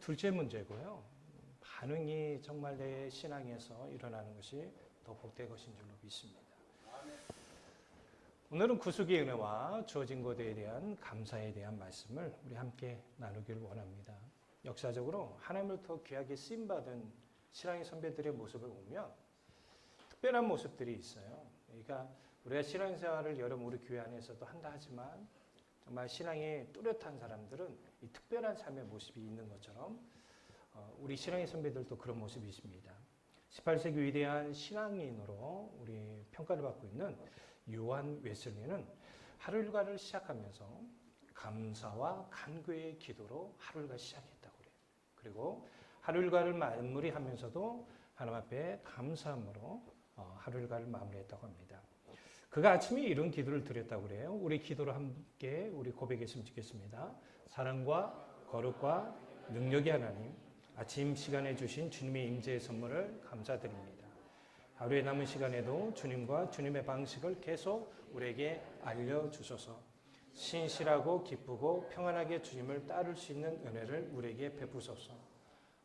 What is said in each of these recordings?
둘째 문제고요. 반응이 정말 내 신앙에서 일어나는 것이 더 복될 것인 줄로 믿습니다. 오늘은 구속의 은혜와 주어진 것에 대한 감사에 대한 말씀을 우리 함께 나누기를 원합니다. 역사적으로 하나님을 더 귀하게 쓰임받은 신앙의 선배들의 모습을 보면 특별한 모습들이 있어요. 그러니까 우리가 신앙생활을 여러분 우리 교회 안에서도 한다 하지만 정말 신앙이 뚜렷한 사람들은 이 특별한 삶의 모습이 있는 것처럼 우리 신앙의 선배들도 그런 모습이 있습니다. 18세기 위대한 신앙인으로 우리 평가를 받고 있는 요한 웨슬리는 하루 일과를 시작하면서 감사와 간구의 기도로 하루 일과 시작했다고 그래요. 그리고 하루 일과를 마무리하면서도 하나님 앞에 감사함으로 하루 일과를 마무리했다고 합니다. 그가 아침에 이런 기도를 드렸다고 그래요. 우리 기도로 함께 우리 고백했으면 좋겠습니다. 사랑과 거룩과 능력의 하나님, 아침 시간에 주신 주님의 임재의 선물을 감사드립니다. 하루의 남은 시간에도 주님과 주님의 방식을 계속 우리에게 알려주셔서 신실하고 기쁘고 평안하게 주님을 따를 수 있는 은혜를 우리에게 베푸소서.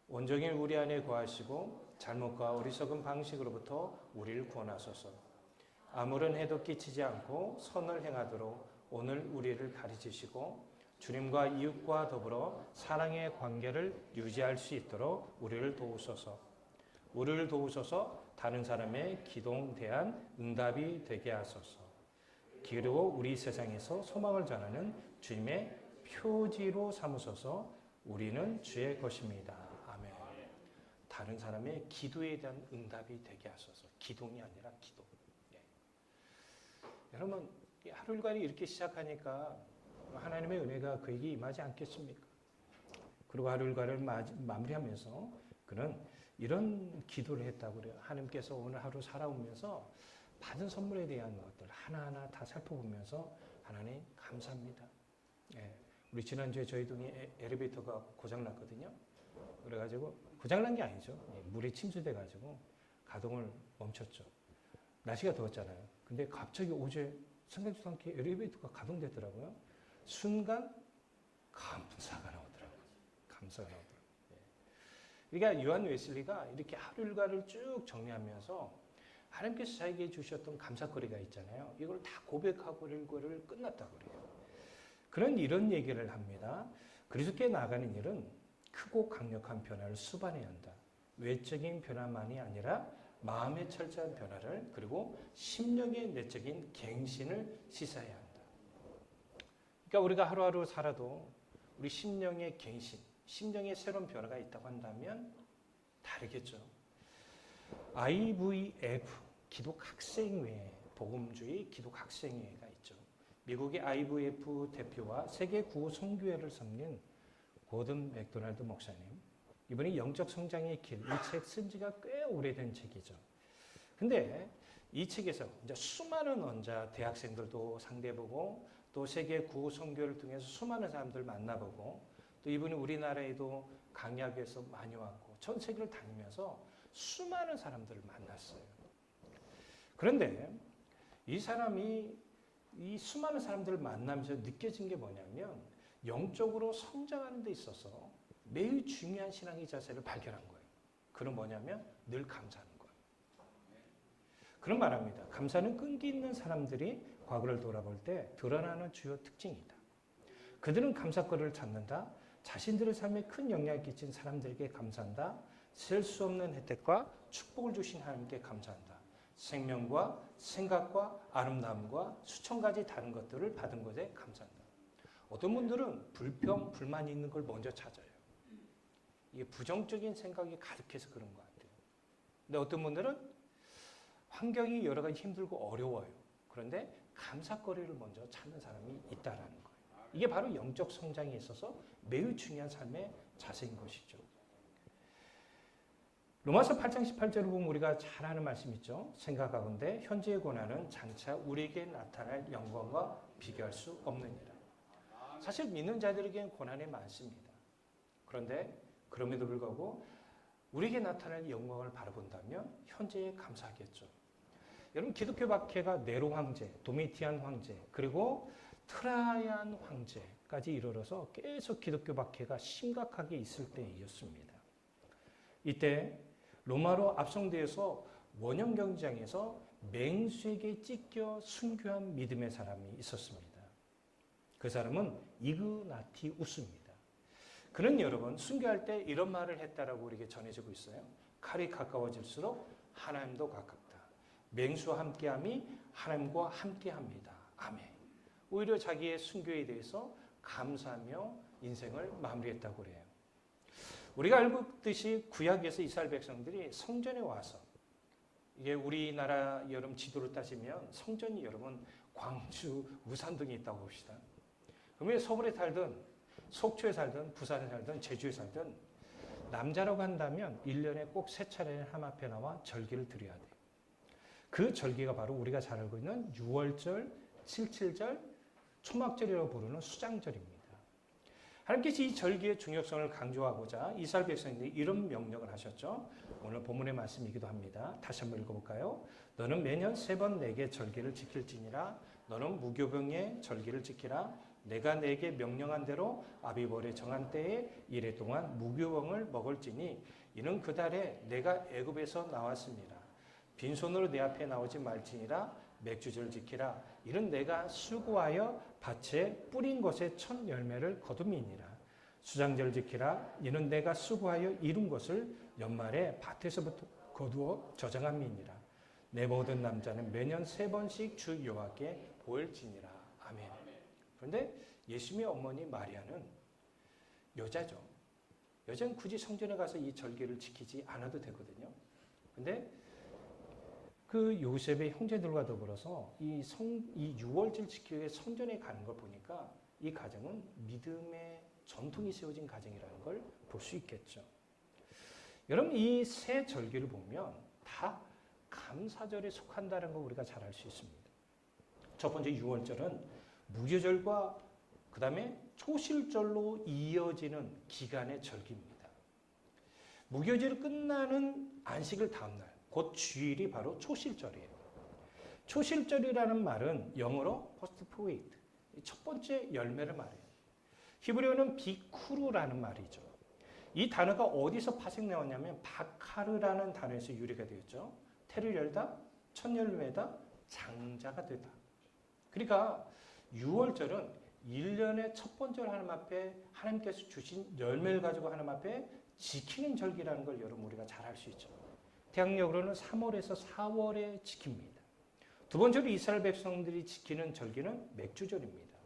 온종일 우리 안에 거하시고 잘못과 어리석은 방식으로부터 우리를 구원하소서. 아무런 해도 끼치지 않고 선을 행하도록 오늘 우리를 가르치시고 주님과 이웃과 더불어 사랑의 관계를 유지할 수 있도록 우리를 도우소서. 우리를 도우셔서 다른 사람의 기도대한 응답이 되게 하소서. 그리고 우리 세상에서 소망을 전하는 주님의 표지로 삼으셔서 우리는 주의 것입니다. 아멘. 다른 사람의 기도에 대한 응답이 되게 하소서. 기동이 아니라 기도. 예. 여러분 하루 일과를 이렇게 시작하니까 하나님의 은혜가 그에게 임하지 않겠습니까? 그리고 하루 일과를 마무리하면서 그는 이런 기도를 했다고 그래요. 하나님께서 오늘 하루 살아오면서 받은 선물에 대한 것들 하나하나 다 살펴보면서 하나님 감사합니다. 예. 우리 지난주에 저희 동에 엘리베이터가 고장났거든요. 그래가지고 고장난 게 아니죠. 예. 물에 침수돼가지고 가동을 멈췄죠. 날씨가 더웠잖아요. 근데 갑자기 어제 생각지도 않게 엘리베이터가 가동됐더라고요. 순간 감사가 나오더라고요. 감사가 나오더라고요. 그러니까 요한 웨슬리가 이렇게 하루 일과를 쭉 정리하면서 하나님께서 자기에게 주셨던 감사거리가 있잖아요. 이걸 다 고백하고 일과를 끝났다고 그래요. 그런 이런 얘기를 합니다. 그리스도께 나아가는 일은 크고 강력한 변화를 수반해야 한다. 외적인 변화만이 아니라 마음의 철저한 변화를 그리고 심령의 내적인 갱신을 시사해야 한다. 그러니까 우리가 하루하루 살아도 우리 심령의 갱신, 심령의 새로운 변화가 있다고 한다면 다르겠죠. IVF, 기독학생회, 복음주의 기독학생회가 있죠. 미국의 IVF 대표와 세계 구호 선교회를 섬긴 고든 맥도날드 목사님. 이분이 영적 성장의 길, 이 책 쓴 지가 꽤 오래된 책이죠. 근데 이 책에서 이제 수많은 원자 대학생들도 상대해보고 또 세계 구호 선교를 통해서 수많은 사람들 만나보고 또 이분이 우리나라에도 강약에서 많이 왔고 전 세계를 다니면서 수많은 사람들을 만났어요. 그런데 이 사람이 이 수많은 사람들을 만나면서 느껴진 게 뭐냐면 영적으로 성장하는 데 있어서 매우 중요한 신앙의 자세를 발견한 거예요. 그건 뭐냐면 늘 감사하는 거예요. 그런 말합니다. 감사는 끈기 있는 사람들이 과거를 돌아볼 때 드러나는 주요 특징이다. 그들은 감사거리를 찾는다. 자신들의 삶에 큰 영향을 끼친 사람들에게 감사한다. 셀 수 없는 혜택과 축복을 주신 하나님께 감사한다. 생명과 생각과 아름다움과 수천 가지 다른 것들을 받은 것에 감사한다. 어떤 분들은 불평, 불만이 있는 걸 먼저 찾아요. 이게 부정적인 생각이 가득해서 그런 것 같아요. 근데 어떤 분들은 환경이 여러 가지 힘들고 어려워요. 그런데 감사거리를 먼저 찾는 사람이 있다라는 거예요. 이게 바로 영적 성장에 있어서 매우 중요한 삶의 자세인 것이죠. 로마서 8장 18절을 보면 우리가 잘 아는 말씀 있죠. 생각하건대 현재의 고난은 장차 우리에게 나타날 영광과 비교할 수 없느니라. 사실 믿는 자들에게는 고난이 많습니다. 그런데 그럼에도 불구하고 우리에게 나타날 영광을 바라본다면 현재에 감사하겠죠. 여러분 기독교 박해가 네로 황제, 도미티안 황제, 그리고 트라얀 황제까지 이르러서 계속 기독교 박해가 심각하게 있을 때이었습니다. 이때 로마로 압송되어서 원형 경기장에서 맹수에게 찢겨 순교한 믿음의 사람이 있었습니다. 그 사람은 이그나티우스입니다. 그는 여러분 순교할 때 이런 말을 했다라고 우리에게 전해지고 있어요. 칼이 가까워질수록 하나님도 가깝다. 맹수와 함께함이 하나님과 함께합니다. 아멘. 오히려 자기의 순교에 대해서 감사하며 인생을 마무리했다고 그래요. 우리가 알고 있듯이 구약에서 이스라엘 백성들이 성전에 와서 이게 우리나라 여름 지도를 따지면 성전이 여러분 광주, 우산 등이 있다고 봅시다. 그러면 서울에 살든 속초에 살든 부산에 살든 제주에 살든 남자라고 한다면 1년에 꼭 3차례 하나님 앞에 나와 절기를 드려야 돼요. 그 절기가 바로 우리가 잘 알고 있는 6월절, 77절, 초막절이라고 부르는 수장절입니다. 하나님께서 이 절기의 중요성을 강조하고자 이스라엘 백성들이 이런 명령을 하셨죠. 오늘 본문의 말씀이기도 합니다. 다시 한번 읽어볼까요? 너는 매년 3번 내게 절기를 지킬지니라. 너는 무교병의 절기를 지키라. 내가 내게 명령한 대로 아비벌의 정한 때에 이래 동안 무교병을 먹을지니 이는 그 달에 내가 애굽에서 나왔습니다. 빈손으로 내 앞에 나오지 말지니라. 맥주절을 지키라. 이는 내가 수고하여 밭에 뿌린 것의 첫 열매를 거둠이니라. 수장절을 지키라. 이는 내가 수고하여 이룬 것을 연말에 밭에서부터 거두어 저장함이니라. 내 모든 남자는 매년 3번씩 주 여호와께 보일지니라. 아멘. 그런데 예수님의 어머니 마리아는 여자죠. 여자는 굳이 성전에 가서 이 절기를 지키지 않아도 되거든요. 근데 그 요셉의 형제들과 더불어서 이 6월절 지키기 위해 성전에 가는 걸 보니까 이 가정은 믿음의 전통이 세워진 가정이라는 걸 볼 수 있겠죠. 여러분 이 세 절기를 보면 다 감사절에 속한다는 걸 우리가 잘 알 수 있습니다. 첫 번째 6월절은 무교절과 그 다음에 초실절로 이어지는 기간의 절기입니다. 무교절이 끝나는 안식일 다음날 곧 주일이 바로 초실절이에요. 초실절이라는 말은 영어로 first fruit, 첫 번째 열매를 말해요. 히브리어는 비쿠르라는 말이죠. 이 단어가 어디서 파생되었냐면 바카르라는 단어에서 유래가 되었죠. 태를 열다, 첫 열매다, 장자가 되다. 그러니까 6월절은 1년의 첫 번째 하나님 앞에 하나님께서 주신 열매를 가지고 하나님 앞에 지키는 절기라는 걸 여러분 우리가 잘 알 수 있죠. 대학력으로는 3월에서 4월에 지킵니다. 두 번째로 이스라엘 백성들이 지키는 절기는 맥주절입니다.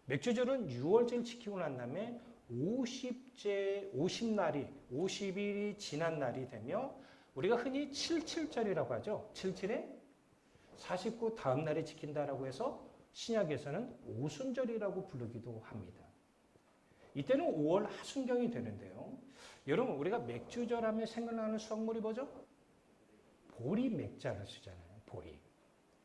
맥주절은 6월절 지키고 난 다음에 50일이 지난 날이 되며 우리가 흔히 77절이라고 하죠. 77에 49 다음 날에 지킨다라고 해서 신약에서는 오순절이라고 부르기도 합니다. 이때는 5월 하순경이 되는데요. 여러분 우리가 맥주절 하면 생각나는 수확물이 뭐죠? 보리 맥자를 쓰잖아요. 보리.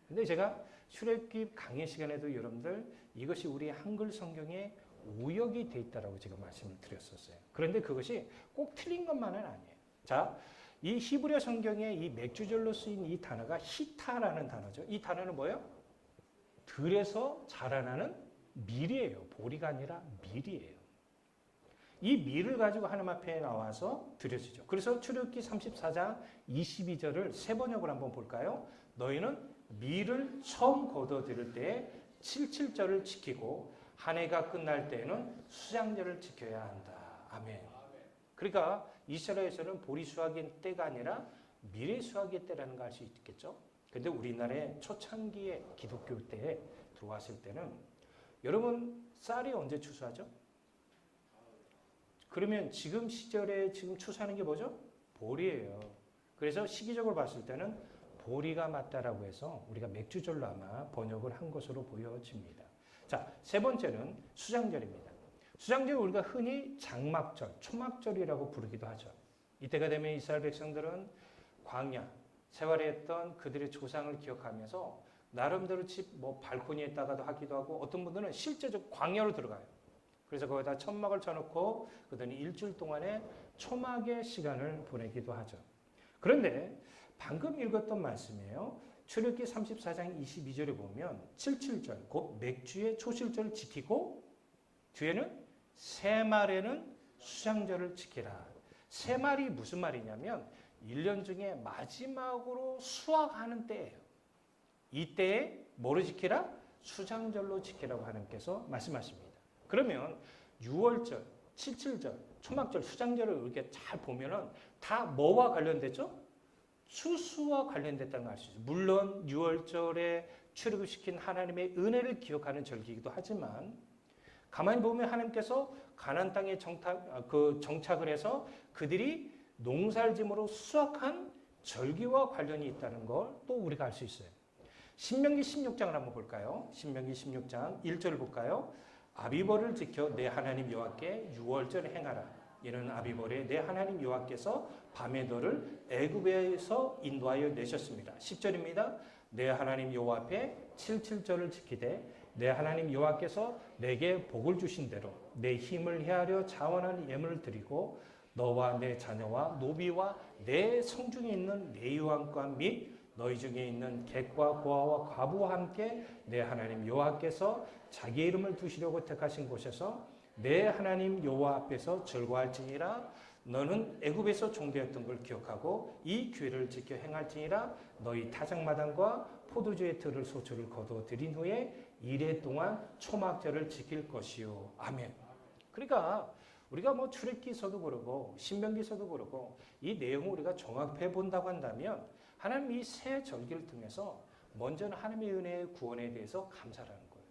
근데 제가 출애굽기 강의 시간에도 여러분들 이것이 우리 한글 성경에 오역이 돼 있다라고 제가 말씀을 드렸었어요. 그런데 그것이 꼭 틀린 것만은 아니에요. 자, 이 히브리어 성경에 이 맥주절로 쓰인 이 단어가 히타라는 단어죠. 이 단어는 뭐예요? 들에서 자라나는 밀이에요. 보리가 아니라 밀이에요. 이 밀을 가지고 하나님 앞에 나와서 드려지죠. 그래서 출애굽기 34장 22절을 세 번역을 한번 볼까요? 너희는 밀을 처음 거둬들일 때에 77절을 지키고 한 해가 끝날 때에는 수장절을 지켜야 한다. 아멘. 그러니까 이스라엘에서는 보리 수확의 때가 아니라 밀의 수확의 때라는 걸 알 수 있겠죠. 근데 우리나라의 초창기의 기독교 때에 들어왔을 때는 여러분 쌀이 언제 추수하죠? 그러면 지금 시절에 지금 추수하는 게 뭐죠? 보리예요. 그래서 시기적으로 봤을 때는 보리가 맞다라고 해서 우리가 맥주절로 아마 번역을 한 것으로 보여집니다. 자, 세 번째는 수장절입니다. 수장절 우리가 흔히 장막절, 초막절이라고 부르기도 하죠. 이때가 되면 이스라엘 백성들은 광야, 생활에 했던 그들의 조상을 기억하면서 나름대로 집 발코니에다가도 하기도 하고 어떤 분들은 실제적 광야로 들어가요. 그래서 거기다 천막을 쳐놓고 그들은 일주일 동안의 초막의 시간을 보내기도 하죠. 그런데 방금 읽었던 말씀이에요. 출애굽기 34장 22절에 보면 77절 곧 맥주의 초실절을 지키고 뒤에는 새말에는 수장절을 지키라. 새말이 무슨 말이냐면 1년 중에 마지막으로 수확하는 때예요. 이때에 뭐로 지키라? 수장절로 지키라고 하나님께서 말씀하십니다. 그러면 6월절, 77절, 초막절, 수장절을 이렇게 잘 보면은 다 뭐와 관련됐죠? 추수와 관련됐다는 걸 알 수 있어요. 물론 6월절에 출애굽시킨 하나님의 은혜를 기억하는 절기이기도 하지만 가만히 보면 하나님께서 가나안 땅에 정착을 해서 그들이 농사를 수확한 절기와 관련이 있다는 걸 또 우리가 알 수 있어요. 신명기 16장을 한번 볼까요? 신명기 16장 1절을 볼까요? 아비벌을 지켜 내 하나님 여호와께 6월절에 행하라. 이는 아비벌에 내 하나님 여호와께서 밤에 너를 애굽에서 인도하여 내셨습니다. 10절입니다. 내 하나님 여호와 앞에 77절을 지키되 내 하나님 여호와께서 내게 복을 주신 대로 내 힘을 헤아려 자원한 예물을 드리고 너와 내 자녀와 노비와 내 성중에 있는 레위왕과 및 너희 중에 있는 객과 고아와 과부와 함께 내 하나님 여호와께서 자기 이름을 두시려고 택하신 곳에서 내 하나님 여호와 앞에서 즐거워할지니라. 너는 애굽에서 종되었던 걸 기억하고 이 규례를 지켜 행할지니라. 너희 타작마당과 포도주의 들을 소출을 거두어 드린 후에 이래 동안 초막절을 지킬 것이요. 아멘. 그러니까 우리가 뭐 출애굽기서도 그러고 신명기서도 그러고 이 내용을 우리가 종합해 본다고 한다면 하나님 이 새 절기를 통해서 먼저는 하나님의 은혜의 구원에 대해서 감사하는 거예요.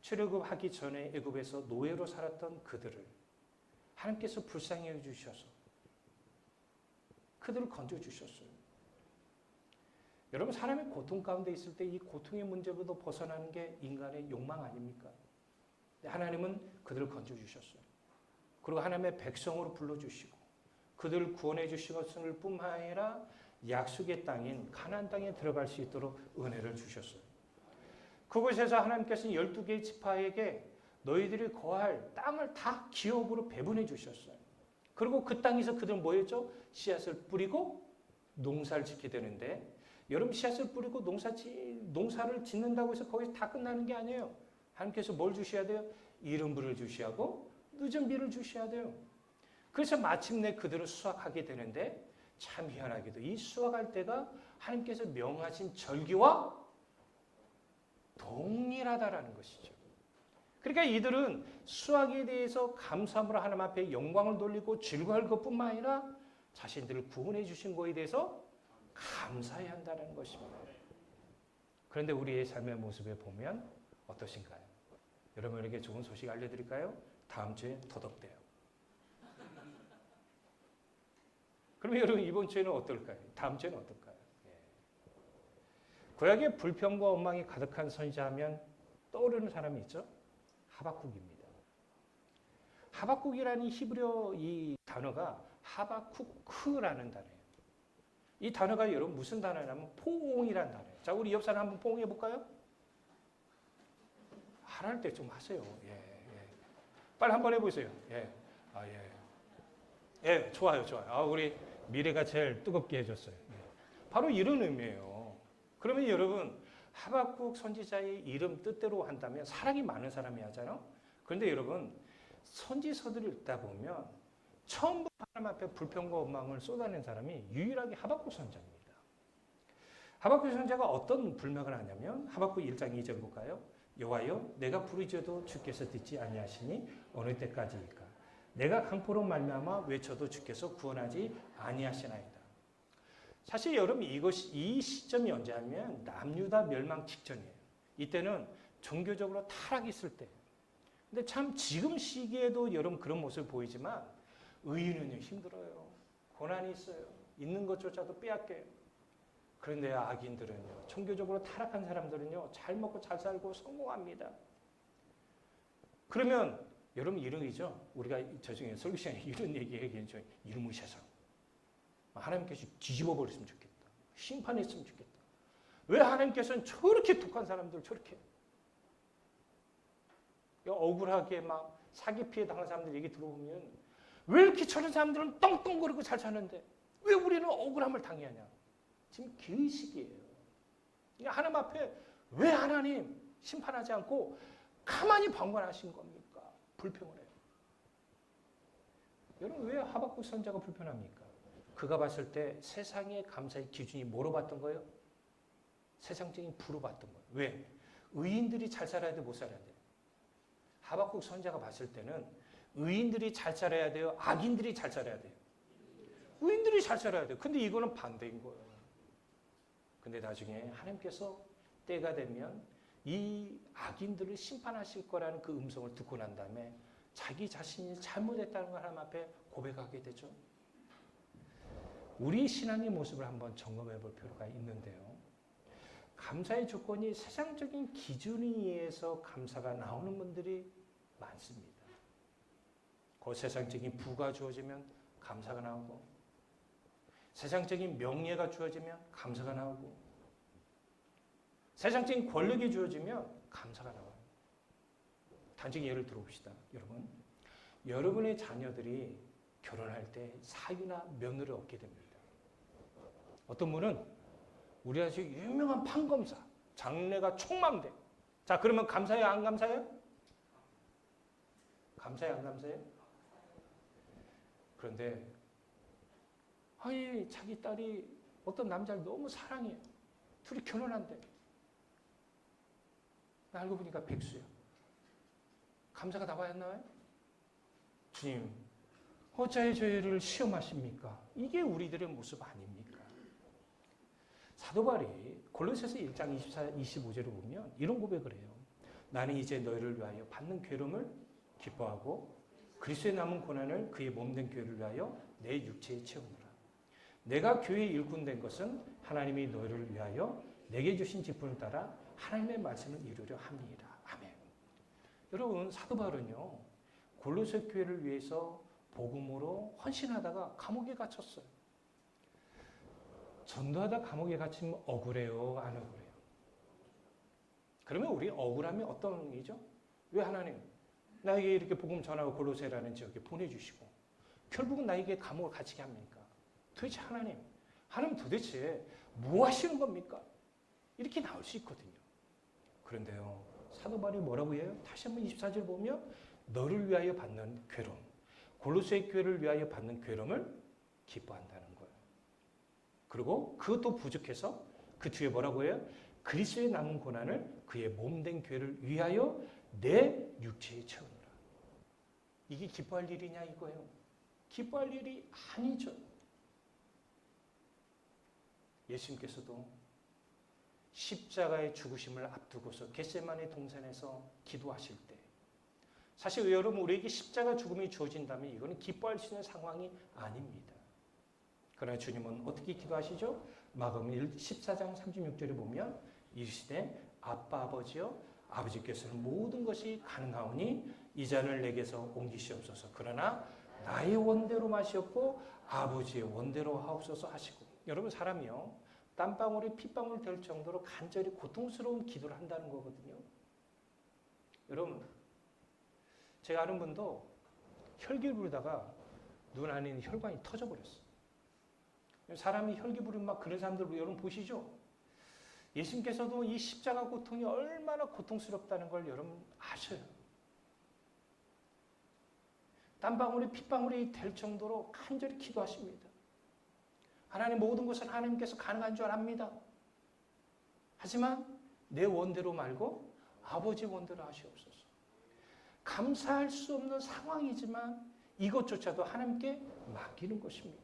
출애굽하기 전에 애굽에서 노예로 살았던 그들을 하나님께서 불쌍히 여겨주셔서 그들을 건져주셨어요. 여러분 사람의 고통 가운데 있을 때 이 고통의 문제로도 벗어나는 게 인간의 욕망 아닙니까? 하나님은 그들을 건져주셨어요. 그리고 하나님의 백성으로 불러주시고 그들을 구원해 주시었을 뿐만 아니라 약속의 땅인 가나안 땅에 들어갈 수 있도록 은혜를 주셨어요. 그곳에서 하나님께서 12개의 지파에게 너희들이 거할 땅을 다 기업으로 배분해 주셨어요. 그리고 그 땅에서 그들은 뭐 했죠? 씨앗을 뿌리고 농사를 짓게 되는데 여러분 씨앗을 뿌리고 농사를 짓는다고 해서 거기서 다 끝나는 게 아니에요. 하나님께서 뭘 주셔야 돼요? 이른 불을 주셔야 하고 늦은 비를 주셔야 돼요. 그래서 마침내 그들은 수확하게 되는데 참 희한하게도 이 수확할 때가 하나님께서 명하신 절기와 동일하다라는 것이죠. 그러니까 이들은 수확에 대해서 감사함으로 하나님 앞에 영광을 돌리고 즐거워할 것뿐만 아니라 자신들을 구원해 주신 것에 대해서 감사해야 한다는 것입니다. 그런데 우리의 삶의 모습에 보면 어떠신가요? 여러분에게 좋은 소식 알려드릴까요? 다음 주에 더덕대요. 그러면 여러분 이번 주에는 어떨까요? 다음 주에는 어떨까요? 구약의 불평과 원망이 가득한 선지자하면 떠오르는 사람이 있죠? 하박국입니다. 하박국이라는 히브리어 이 단어가 하바쿠크라는 단어예요. 이 단어가 여러분 무슨 단어냐면 포옹이라는 단어예요. 자, 우리 옆 사람 한번 포옹해 볼까요? 하랄 때 좀 하세요. 빨리 한번 해보세요. 좋아요. 우리 미래가 제일 뜨겁게 해줬어요. 바로 이런 의미예요. 그러면 여러분 하박국 선지자의 이름 뜻대로 한다면 사랑이 많은 사람이 하잖아요. 그런데 여러분 선지서들을 읽다 보면 처음부터 하나님 앞에 불평과 원망을 쏟아낸 사람이 유일하게 하박국 선지자입니다. 하박국 선지자가 어떤 불명을 하냐면 하박국 1장 2절 볼까요? 여호와여 내가 부르짖어도 주께서 듣지 아니하시니 어느 때까지일까? 내가 강포로 말미암아 외쳐도 주께서 구원하지 아니하시나이다. 사실 여러분 이 시점이 언제 하면 남유다 멸망 직전이에요. 이때는 종교적으로 타락이 있을 때. 근데 참 지금 시기에도 여러분 그런 모습을 보이지만 의인은요 힘들어요. 고난이 있어요. 있는 것조차도 빼앗겨요. 그런데 악인들은요, 종교적으로 타락한 사람들은요, 잘 먹고 잘 살고 성공합니다. 그러면 여러분 이런 거죠. 우리가 저 중에 설교 시간에 이런 얘기하기엔 좀 이름의 세상. 하나님께서 뒤집어 버렸으면 좋겠다. 심판했으면 좋겠다. 왜 하나님께서는 저렇게 독한 사람들 저렇게 억울하게 막 사기 피해 당한 사람들 얘기 들어보면 왜 이렇게 저런 사람들은 떵떵거리고 잘 사는데 왜 우리는 억울함을 당해야 하냐. 지금 기의식이에요. 하나님 앞에 왜 하나님 심판하지 않고 가만히 방관하신 겁니까? 불평을 해요. 여러분 왜 하박국 선지자가 불편합니까? 그가 봤을 때 세상의 감사의 기준이 뭐로 봤던 거예요? 세상적인 부로 봤던 거예요. 왜? 의인들이 잘 살아야 돼, 못 살아야 돼? 하박국 선지자가 봤을 때는 의인들이 잘 살아야 돼요? 악인들이 잘 살아야 돼요? 의인들이 잘 살아야 돼요. 근데 이거는 반대인 거예요. 근데 나중에 하나님께서 때가 되면 이 악인들을 심판하실 거라는 그 음성을 듣고 난 다음에 자기 자신이 잘못했다는 걸 하나님 앞에 고백하게 되죠. 우리 신앙의 모습을 한번 점검해 볼 필요가 있는데요. 감사의 조건이 세상적인 기준에 의해서 감사가 나오는 분들이 많습니다. 그 세상적인 부가 주어지면 감사가 나오고, 세상적인 명예가 주어지면 감사가 나오고, 세상적인 권력이 주어지면 감사가 나와요. 단지 예를 들어봅시다. 여러분의 자녀들이 결혼할 때 사유나 며느리를 얻게 됩니다. 어떤 분은 우리 아주 유명한 판검사, 장래가 촉망돼. 자, 그러면 감사해요, 안 감사해요? 감사해요, 안 감사해요? 그런데 자기 딸이 어떤 남자를 너무 사랑해요. 둘이 결혼한대. 알고 보니까 백수야. 감사가 나와야 나와요? 주님, 어찌하여 저희를 시험하십니까? 이게 우리들의 모습 아닙니까? 사도 바울이 골로새서 1장 24, 25절을 보면 이런 고백을 해요. 나는 이제 너희를 위하여 받는 괴로움을 기뻐하고 그리스도의 남은 고난을 그의 몸된 교회를 위하여 내 육체에 채우노라. 내가 교회에 일꾼 된 것은 하나님이 너희를 위하여 내게 주신 직분을 따라 하나님의 말씀을 이루려 합니다. 아멘. 여러분, 사도 바울은요, 골로새 교회를 위해서 복음으로 헌신하다가 감옥에 갇혔어요. 전도하다 감옥에 갇히면 억울해요, 안 억울해요? 그러면 우리 억울함이 어떤 의미죠? 왜 하나님 나에게 이렇게 복음 전하고 골로새라는 지역에 보내주시고 결국은 나에게 감옥을 갇히게 합니까? 도대체 하나님 도대체 뭐 하시는 겁니까? 이렇게 나올 수 있거든요. 그런데요, 사도 바울이 뭐라고 해요? 다시 한번 24절 보면 너를 위하여 받는 괴로움, 골로새 교회를 위하여 받는 괴로움을 기뻐한다는 거예요. 그리고 그것도 부족해서 그 뒤에 뭐라고 해요? 그리스도의 남은 고난을 그의 몸된 교회를 위하여 내 육체에 채우노라. 이게 기뻐할 일이냐 이거예요. 기뻐할 일이 아니죠. 예수님께서도 십자가의 죽으심을 앞두고서 겟세마네 동산에서 기도하실 때, 사실 여러분 우리에게 십자가 죽음이 주어진다면 이거는 기뻐할 수 있는 상황이 아닙니다. 그러나 주님은 어떻게 기도하시죠? 마가복음 14장 36절에 보면 이르시되 아빠 아버지여 아버지께서는 모든 것이 가능하오니 이 잔을 내게서 옮기시옵소서. 그러나 나의 원대로 마시옵고 아버지의 원대로 하옵소서 하시고. 여러분, 사람이요, 땀방울이 핏방울 될 정도로 간절히 고통스러운 기도를 한다는 거거든요. 여러분, 제가 아는 분도 혈기 부르다가 눈 안에 있는 혈관이 터져버렸어요. 사람이 혈기 부르면 막 그런 사람들 여러분 보시죠? 예수님께서도 이 십자가 고통이 얼마나 고통스럽다는 걸 여러분 아셔요. 땀방울이 핏방울이 될 정도로 간절히 기도하십니다. 하나님, 모든 것은 하나님께서 가능한 줄 압니다. 하지만 내 원대로 말고 아버지 원대로 하시옵소서. 감사할 수 없는 상황이지만 이것조차도 하나님께 맡기는 것입니다.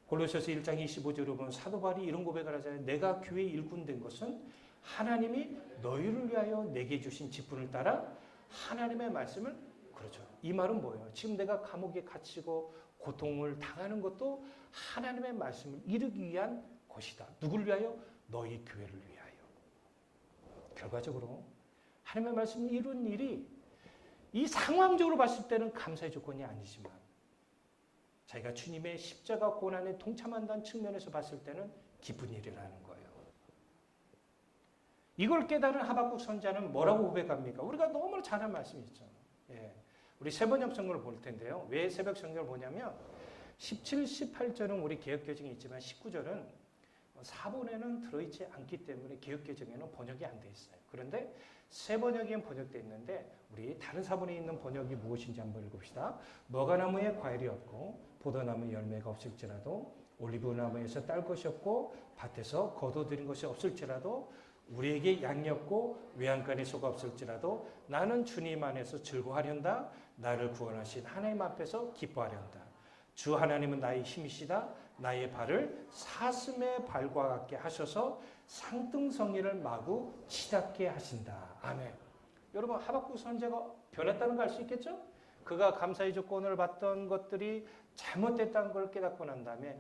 골로새서 1장 25절에 보면 사도 바울이 이런 고백을 하잖아요. 내가 교회에 일꾼 된 것은 하나님이 너희를 위하여 내게 주신 직분을 따라 하나님의 말씀을, 그렇죠. 이 말은 뭐예요? 지금 내가 감옥에 갇히고 고통을 당하는 것도 하나님의 말씀을 이루기 위한 것이다. 누구를 위하여? 너희 교회를 위하여. 결과적으로 하나님의 말씀을 이룬 일이 이 상황적으로 봤을 때는 감사의 조건이 아니지만 자기가 주님의 십자가 고난에 동참한다는 측면에서 봤을 때는 기쁜 일이라는 거예요. 이걸 깨달은 하박국 선지자는 뭐라고 고백합니까? 우리가 너무 잘 아는 말씀이 있잖아요. 예. 우리 새벽 성경을 볼 텐데요. 왜 새벽 성경을 보냐면 17, 18절은 우리 개역개정이 있지만 19절은 사본에는 들어있지 않기 때문에 개역개정에는 번역이 안 돼 있어요. 그런데 새 번역에는 번역되어 있는데 우리 다른 사본에 있는 번역이 무엇인지 한번 읽읍시다. 머가나무에 과일이 없고 포도나무에 열매가 없을지라도 올리브나무에서 딸 것이 없고 밭에서 거둬들인 것이 없을지라도 우리에게 양이 없고 외양간에 소가 없을지라도 나는 주님 안에서 즐거워하련다. 나를 구원하신 하나님 앞에서 기뻐하련다. 주 하나님은 나의 힘이시다. 나의 발을 사슴의 발과 같게 하셔서 상등성이를 마구 치닫게 하신다. 아멘. 여러분 하박국 선지자가 변했다는 걸 알 수 있겠죠? 그가 감사의 조건을 받던 것들이 잘못됐다는 걸 깨닫고 난 다음에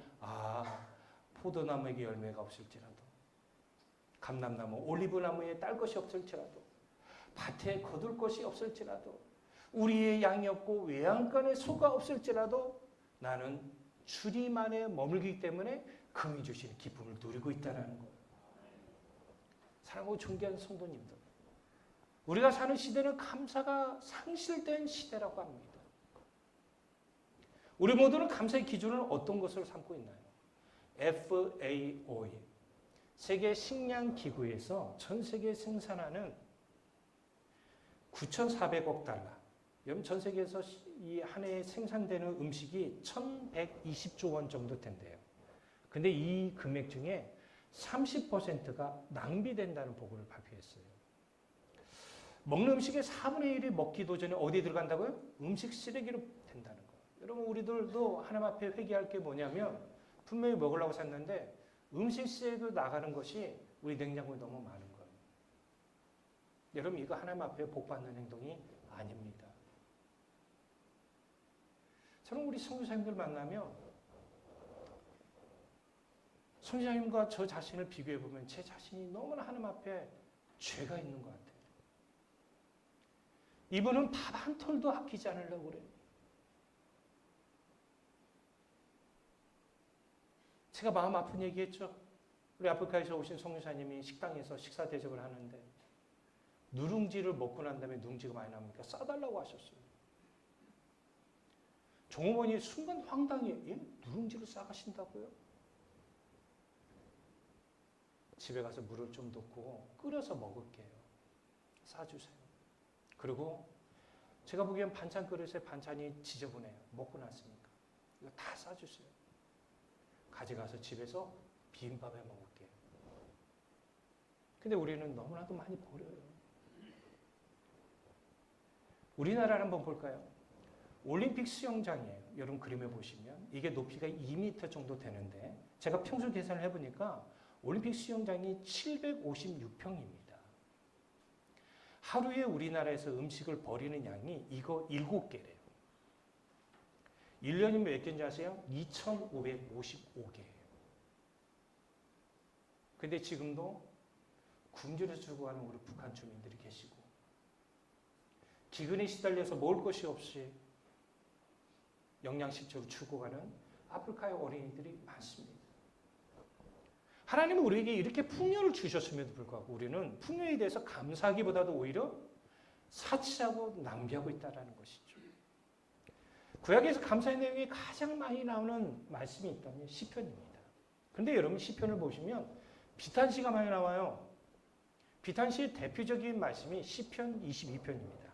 포도나무에게 열매가 없을지라도 감람나무, 올리브나무에 딸 것이 없을지라도 밭에 거둘 것이 없을지라도 우리의 양이 없고 외양간에 소가 없을지라도 나는 주님 안에 머물기 때문에 금이 주시는 기쁨을 누리고 있다는 거예요. 사랑하고 존귀한 성도님들, 우리가 사는 시대는 감사가 상실된 시대라고 합니다. 우리 모두는 감사의 기준은 어떤 것을 삼고 있나요? FAO, 세계 식량 기구에서 전 세계에 생산하는 9,400억 달러. 여러분 전 세계에서 이 한 해에 생산되는 음식이 1,120조 원 정도 된대요. 근데 이 금액 중에 30%가 낭비된다는 보고를 발표했어요. 먹는 음식의 4분의 1이 먹기도 전에 어디에 들어간다고요? 음식 쓰레기로 된다는 거예요. 여러분 우리들도 하나님 앞에 회개할 게 뭐냐면 분명히 먹으려고 샀는데 음식 쓰레기로 나가는 것이 우리 냉장고에 너무 많은 거예요. 여러분 이거 하나님 앞에 복받는 행동이 아닙니다. 저는 우리 선교사님들 만나면 선교사님과 저 자신을 비교해보면 제 자신이 너무나 하나님 앞에 죄가 있는 것 같아요. 이분은 밥 한 톨도 아끼지 않으려고 그래요. 제가 마음 아픈 얘기했죠. 우리 아프리카에서 오신 선교사님이 식당에서 식사 대접을 하는데 누룽지를 먹고 난 다음에 누룽지가 많이 남으니까 싸달라고 하셨어요. 종업원이 순간 황당해. 누룽지를 싸가신다고요? 집에 가서 물을 좀 넣고 끓여서 먹을게요. 싸주세요. 그리고 제가 보기엔 반찬 그릇에 반찬이 지저분해요. 먹고 났으니까. 이거 다 싸주세요. 가져가서 집에서 비빔밥에 먹을게요. 근데 우리는 너무나도 많이 버려요. 우리나라를 한번 볼까요? 올림픽 수영장이에요. 여러분 그림에 보시면 이게 높이가 2m 정도 되는데 제가 평수 계산을 해보니까 올림픽 수영장이 756평입니다. 하루에 우리나라에서 음식을 버리는 양이 이거 7개래요. 1년이면 몇 개인지 아세요? 2,555개예요. 근데 지금도 굶주려 죽어가는 우리 북한 주민들이 계시고 기근에 시달려서 먹을 것이 없이 영양실조로 죽어가는 아프리카의 어린이들이 많습니다. 하나님은 우리에게 이렇게 풍요를 주셨음에도 불구하고 우리는 풍요에 대해서 감사하기보다도 오히려 사치하고 낭비하고 있다는 것이죠. 구약에서 감사의 내용이 가장 많이 나오는 말씀이 있다면 시편입니다. 그런데 여러분 시편을 보시면 비탄시가 많이 나와요. 비탄시의 대표적인 말씀이 시편 22편입니다.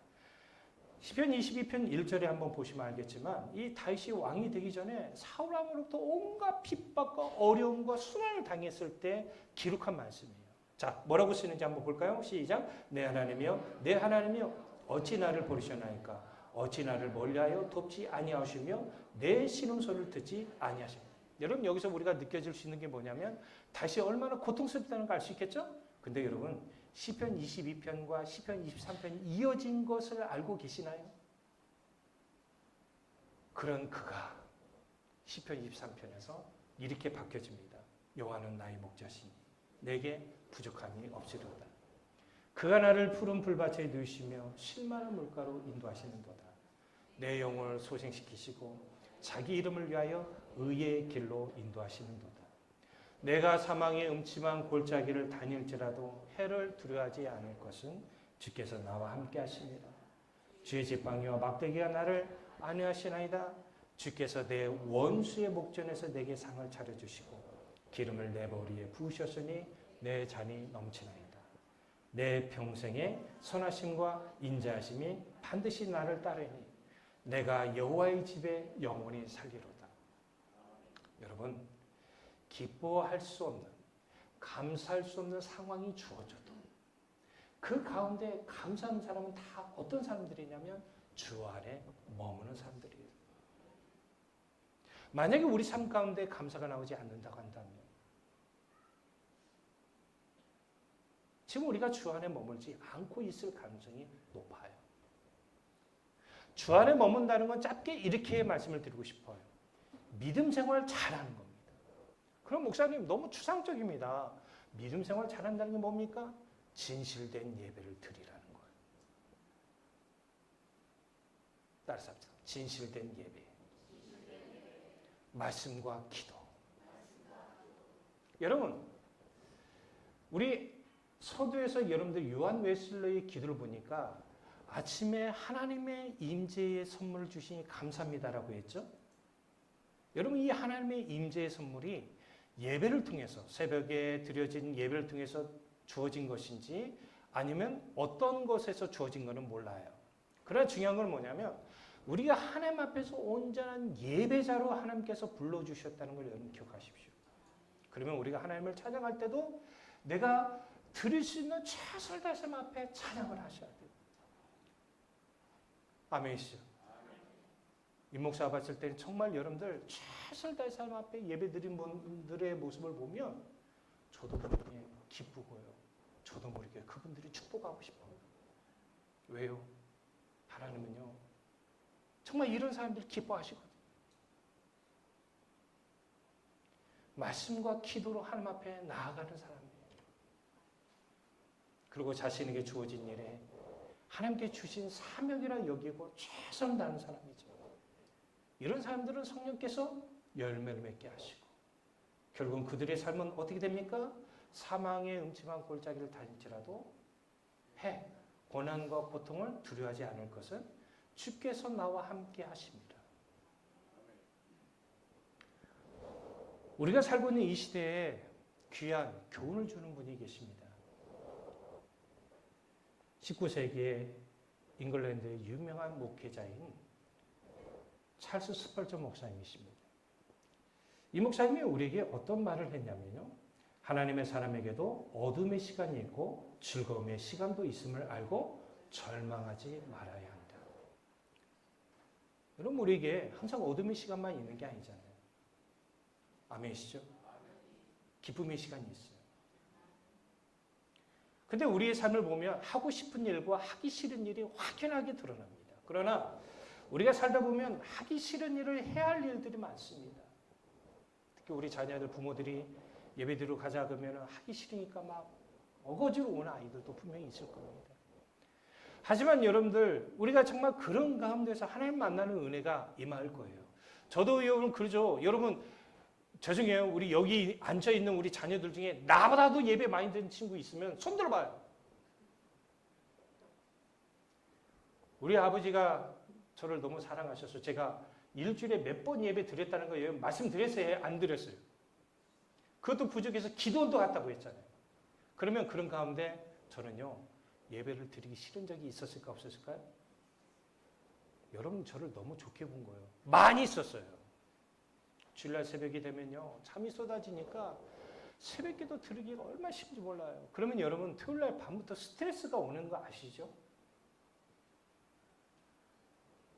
시편 22편 1절에 한번 보시면 알겠지만 이 다윗이 왕이 되기 전에 사울 왕으로부터 온갖 핍박과 어려움과 수난을 당했을 때 기록한 말씀이에요. 자, 뭐라고 쓰는지 한번 볼까요? 시작. 내 하나님이여 내 하나님이여 어찌 나를 버리셨나이까 어찌 나를 멀리하여 돕지 아니하시며 내 신음소리를 듣지 아니하시며. 여러분 여기서 우리가 느껴질 수 있는 게 뭐냐면 다윗이 얼마나 고통스럽다는 걸 알 수 있겠죠? 근데 여러분 시편 22편과 시편 23편이 이어진 것을 알고 계시나요? 그런 그가 시편 23편에서 이렇게 바뀌어집니다. 여호와는 나의 목자시니 내게 부족함이 없으리로다. 그가 나를 푸른 풀밭에 누이시며 실만한 물가로 인도하시는도다. 내 영혼을 소생시키시고 자기 이름을 위하여 의의 길로 인도하시는도다. 내가 사망의 음침한 골짜기를 다닐지라도 해를 두려워하지 않을 것은 주께서 나와 함께 하시니라. 주의 지팡이와 막대기가 나를 안위하시나이다. 주께서 내 원수의 목전에서 내게 상을 차려주시고 기름을 내 머리에 부으셨으니 내 잔이 넘치나이다. 내 평생의 선하심과 인자하심이 반드시 나를 따르니 내가 여호와의 집에 영원히 살리로다. 여러분, 기뻐할 수 없는, 감사할 수 없는 상황이 주어져도 그 가운데 감사하는 사람은 다 어떤 사람들이냐면 주 안에 머무는 사람들이에요. 만약에 우리 삶 가운데 감사가 나오지 않는다고 한다면 지금 우리가 주 안에 머물지 않고 있을 가능성이 높아요. 주 안에 머문다는 건 짧게 이렇게 말씀을 드리고 싶어요. 믿음 생활 잘하는 겁니다. 그럼 목사님 너무 추상적입니다. 믿음 생활 잘한다는 게 뭡니까? 진실된 예배를 드리라는 거예요. 따라서 합시다. 진실된 예배. 말씀과 기도. 여러분, 우리 서두에서 여러분들 요한 웨슬레의 기도를 보니까 아침에 하나님의 임재의 선물을 주시니 감사합니다라고 했죠. 여러분, 이 하나님의 임재의 선물이 예배를 통해서, 새벽에 드려진 예배를 통해서 주어진 것인지 아니면 어떤 것에서 주어진 것은 몰라요. 그러나 중요한 건 뭐냐면 우리가 하나님 앞에서 온전한 예배자로 하나님께서 불러주셨다는 걸 여러분 기억하십시오. 그러면 우리가 하나님을 찬양할 때도 내가 드릴 수 있는 최선을 다해서 앞에 찬양을 하셔야 돼요. 아멘이시죠? 이 목사가 봤을 때는 정말 여러분들 최선을 다해서 하나님 앞에 예배 드린 분들의 모습을 보면 저도 모르게 기쁘고요. 저도 모르게 그분들이 축복하고 싶어요. 왜요? 하나님은요, 정말 이런 사람들 기뻐하시거든요. 말씀과 기도로 하나님 앞에 나아가는 사람이에요. 그리고 자신에게 주어진 일에 하나님께 주신 사명이라 여기고 최선을 다하는 사람이죠. 이런 사람들은 성령께서 열매를 맺게 하시고 결국은 그들의 삶은 어떻게 됩니까? 사망의 음침한 골짜기를 다닐지라도 고난과 고통을 두려워하지 않을 것은 주께서 나와 함께 하십니다. 우리가 살고 있는 이 시대에 귀한 교훈을 주는 분이 계십니다. 19세기에 잉글랜드의 유명한 목회자인 찰스 스펄전 목사님이십니다. 이 목사님이 우리에게 어떤 말을 했냐면요. 하나님의 사람에게도 어둠의 시간이 있고 즐거움의 시간도 있음을 알고 절망하지 말아야 한다. 여러분, 우리에게 항상 어둠의 시간만 있는 게 아니잖아요. 아멘이시죠? 기쁨의 시간이 있어요. 근데 우리의 삶을 보면 하고 싶은 일과 하기 싫은 일이 확연하게 드러납니다. 그러나 우리가 살다 보면 하기 싫은 일을 해야 할 일들이 많습니다. 특히 우리 자녀들 부모들이 예배드리러 가자 그러면 하기 싫으니까 막 어거지로 오는 아이들도 분명히 있을 겁니다. 하지만 여러분들, 우리가 정말 그런 가운데서 하나님 만나는 은혜가 임할 거예요. 저도 여러분 그러죠. 여러분 죄송해요. 우리 여기 앉아있는 우리 자녀들 중에 나보다도 예배 많이 듣는 친구 있으면 손 들어봐요. 우리 아버지가 저를 너무 사랑하셔서 제가 일주일에 몇 번 예배 드렸다는 거예요. 말씀드렸어요? 안 드렸어요? 그것도 부족해서 기도원도 갔다고 했잖아요. 그러면 그런 가운데 저는요, 예배를 드리기 싫은 적이 있었을까 없었을까요? 여러분 저를 너무 좋게 본 거예요. 많이 있었어요. 주일날 새벽이 되면요, 잠이 쏟아지니까 새벽기도 드리기가 얼마나 쉽은지 몰라요. 그러면 여러분 토요일날 밤부터 스트레스가 오는 거 아시죠?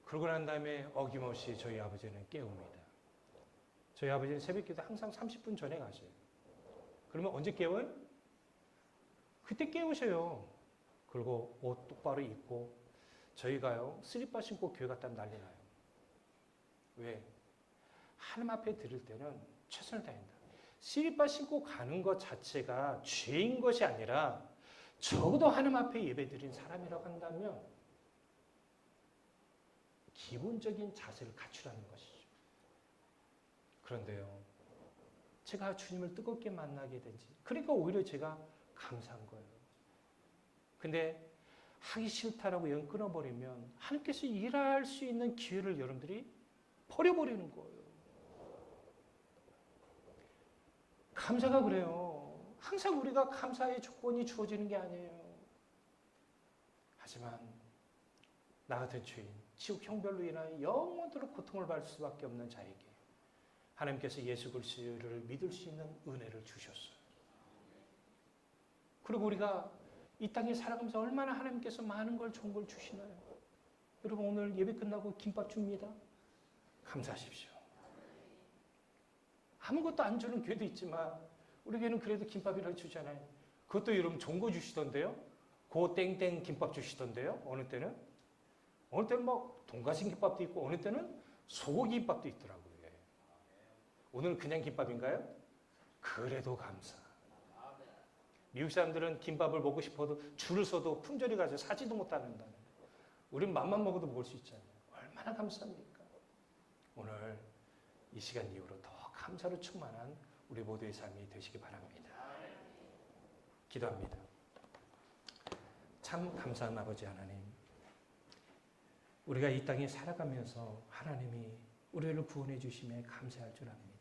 그러고 난 다음에 어김없이 저희 아버지는 깨웁니다. 저희 아버지는 새벽기도 항상 30분 전에 가셔요. 그러면 언제 깨워요? 그때 깨우셔요. 그리고 옷 똑바로 입고 저희가요 슬리퍼 신고 교회 갔다 난리 나요. 왜? 하나님 앞에 드릴 때는 최선을 다한다. 슬리퍼 신고 가는 것 자체가 죄인 것이 아니라 적어도 하나님 앞에 예배드린 사람이라고 한다면 기본적인 자세를 갖추라는 것이죠. 그런데요, 제가 주님을 뜨겁게 만나게 된지, 그러니까 오히려 제가 감사한 거예요. 근데 하기 싫다라고 연 끊어버리면 하나님께서 일할 수 있는 기회를 여러분들이 버려버리는 거예요. 감사가 그래요. 항상 우리가 감사의 조건이 주어지는 게 아니에요. 하지만 나 같은 죄인, 지옥 형벌로 인하여 영원토록 고통을 받을 수밖에 없는 자에게 하나님께서 예수 그리스도를 믿을 수 있는 은혜를 주셨어요. 그리고 우리가 이 땅에 살아가면서 얼마나 하나님께서 많은 걸 좋은 걸 주시나요? 여러분 오늘 예배 끝나고 김밥 줍니다. 감사하십시오. 아무것도 안 주는 교회도 있지만 우리 교회는 그래도 김밥이라도 주잖아요. 그것도 여러분 좋은 거 주시던데요. 고 땡땡 김밥 주시던데요. 어느 때는 막 돈가스 김밥도 있고 어느 때는 소고기 김밥도 있더라고요. 오늘은 그냥 김밥인가요? 그래도 감사. 미국 사람들은 김밥을 먹고 싶어도 줄을 서도 품절이 가서 사지도 못하는다. 우린 맘만 먹어도 먹을 수 있잖아요. 얼마나 감사합니까? 오늘 이 시간 이후로 더 감사로 충만한 우리 모두의 삶이 되시기 바랍니다. 기도합니다. 참 감사한 아버지 하나님, 우리가 이 땅에 살아가면서 하나님이 우리를 구원해 주심에 감사할 줄 압니다.